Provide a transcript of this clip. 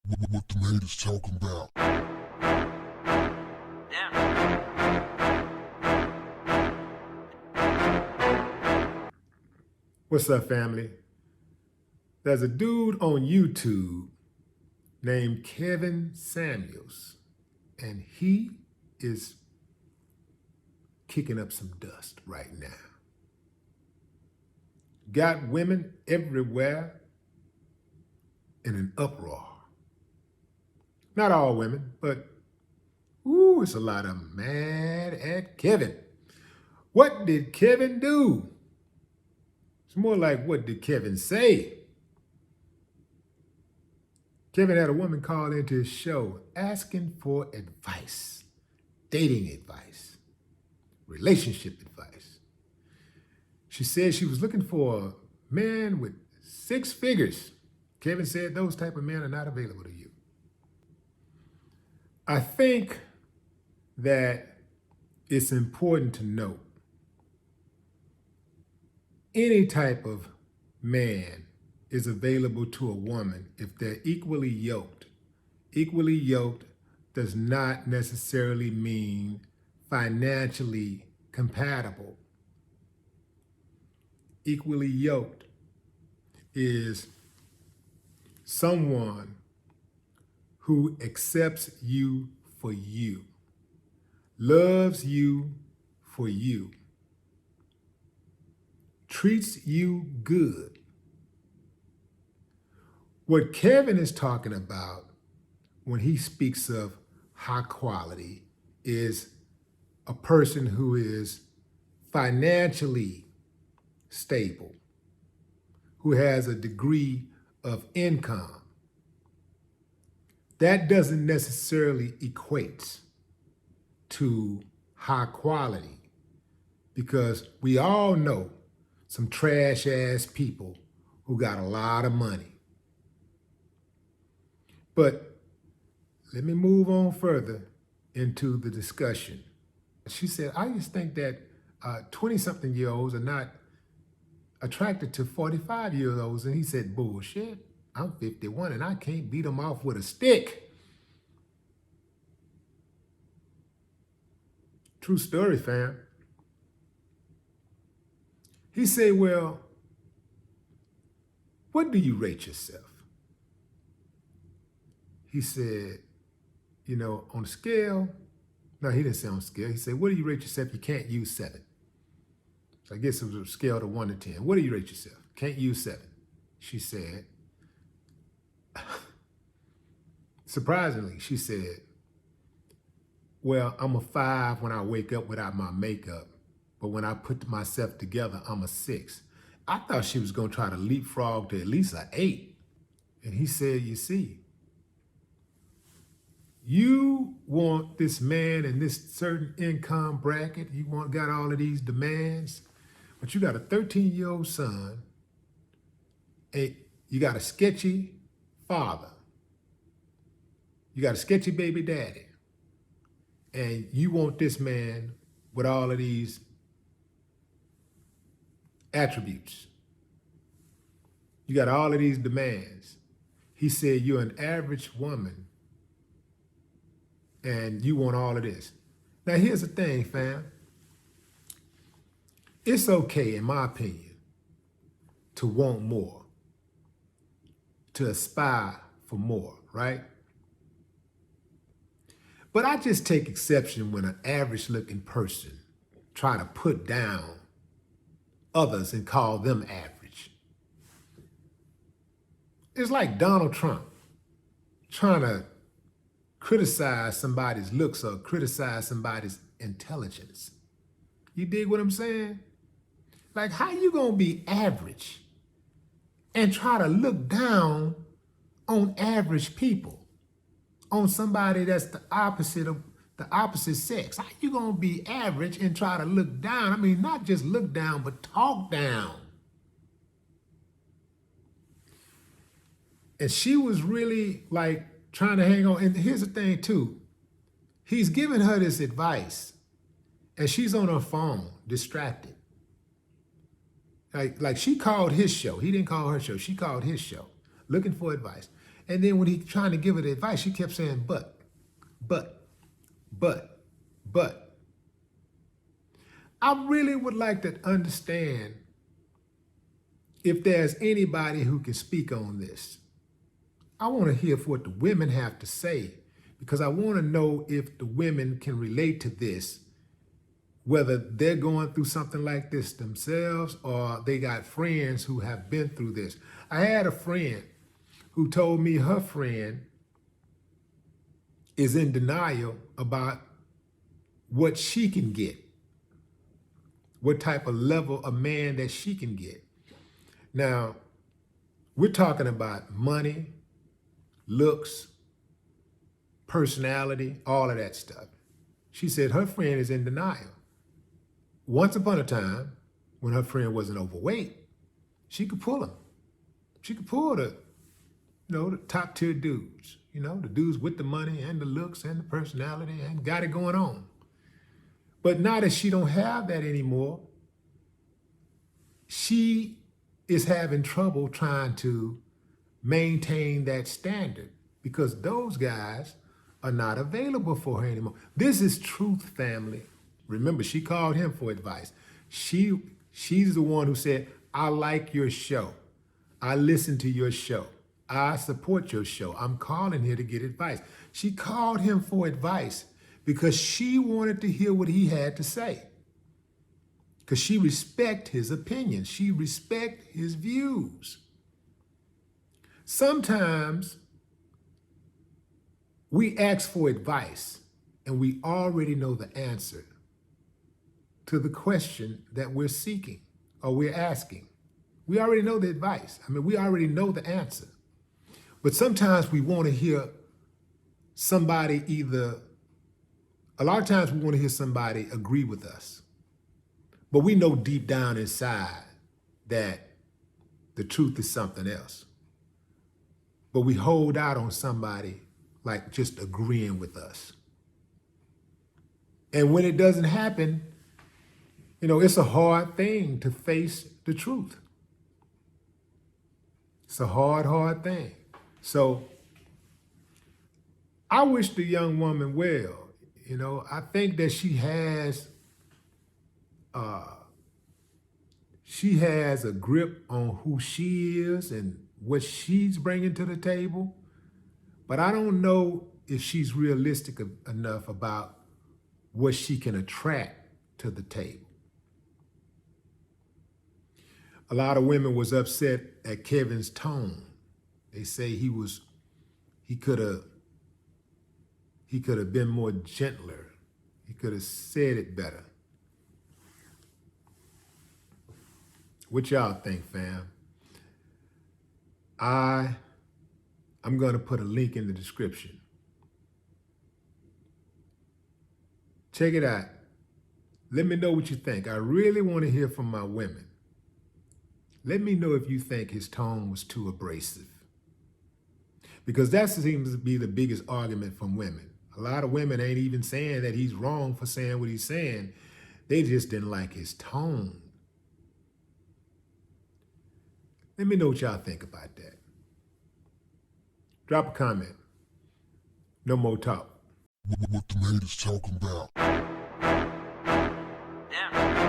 What the haters talking about? What's up, family? There's a dude on YouTube named Kevin Samuels, and he is kicking up some dust right now. Got women everywhere in an uproar. Not all women, but it's a lot of them mad at Kevin. What did Kevin do? It's more like, what did Kevin say? Kevin had a woman call into his show asking for advice, dating advice, relationship advice. She said she was looking for a man with 6 figures. Kevin said those type of men are not available to you. I think that it's important to note any type of man is available to a woman if they're equally yoked. Equally yoked does not necessarily mean financially compatible. Equally yoked is someone who accepts you for you, loves you for you, treats you good. What Kevin is talking about when he speaks of high quality is a person who is financially stable, who has a degree of income. That doesn't necessarily equate to high quality, because we all know some trash ass people who got a lot of money. But let me move on further into the discussion. She said, I just think that 20-something-year-olds are not attracted to 45-year-olds. And he said, bullshit. I'm 51 and I can't beat them off with a stick. True story, fam. He said, well, what do you rate yourself? He said, on a scale, no, he didn't say on a scale. He said, what do you rate yourself? You can't use 7. So I guess it was a scale of 1 to 10. What do you rate yourself? Can't use 7. She said, surprisingly, she said, well, I'm a 5 when I wake up without my makeup, but when I put myself together, I'm a 6. I thought she was gonna try to leapfrog to at least an 8. And he said, you see, you want this man in this certain income bracket, got all of these demands, but you got a 13-year-old son, and you got a sketchy father, you got a sketchy baby daddy, and you want this man with all of these attributes. You got all of these demands. He said, you're an average woman and you want all of this. Now, here's the thing, fam. It's okay, in my opinion, to want more, to aspire for more, right? But I just take exception when an average-looking person try to put down others and call them average. It's like Donald Trump trying to criticize somebody's looks or criticize somebody's intelligence. You dig what I'm saying? Like, how you gonna be average and try to look down on average people, on somebody that's the opposite sex? How you gonna be average and try to look down? I mean, not just look down, but talk down. And she was really like trying to hang on. And here's the thing too. He's giving her this advice and she's on her phone, distracted. Like she called his show. He didn't call her show. She called his show, looking for advice. And then when he trying to give her the advice, she kept saying, but. I really would like to understand if there's anybody who can speak on this. I want to hear what the women have to say, because I want to know if the women can relate to this, whether they're going through something like this themselves or they got friends who have been through this. I had a friend who told me her friend is in denial about what she can get, what type of level of man that she can get. Now, we're talking about money, looks, personality, all of that stuff. She said her friend is in denial. Once upon a time, when her friend wasn't overweight, she could pull him. She could pull the top tier dudes, the dudes with the money and the looks and the personality and got it going on. But now that she don't have that anymore, she is having trouble trying to maintain that standard because those guys are not available for her anymore. This is truth, family. Remember, she called him for advice. She's the one who said, I like your show. I listen to your show. I support your show. I'm calling here to get advice. She called him for advice because she wanted to hear what he had to say. Because she respects his opinion. She respects his views. Sometimes we ask for advice and we already know the answer to the question that we're seeking or we're asking. We already know the advice. We already know the answer. But sometimes we want to hear somebody a lot of times we want to hear somebody agree with us. But we know deep down inside that the truth is something else. But we hold out on somebody like just agreeing with us. And when it doesn't happen, it's a hard thing to face the truth. It's a hard thing. So I wish the young woman well. I think that she has a grip on who she is and what she's bringing to the table. But I don't know if she's realistic enough about what she can attract to the table. A lot of women was upset at Kevin's tone. They say he could have been more gentler. He could have said it better. What y'all think, fam? I'm going to put a link in the description. Check it out. Let me know what you think. I really want to hear from my women. Let me know if you think his tone was too abrasive. Because that seems to be the biggest argument from women. A lot of women ain't even saying that he's wrong for saying what he's saying. They just didn't like his tone. Let me know what y'all think about that. Drop a comment. No more talk. What the haters talking about? Damn.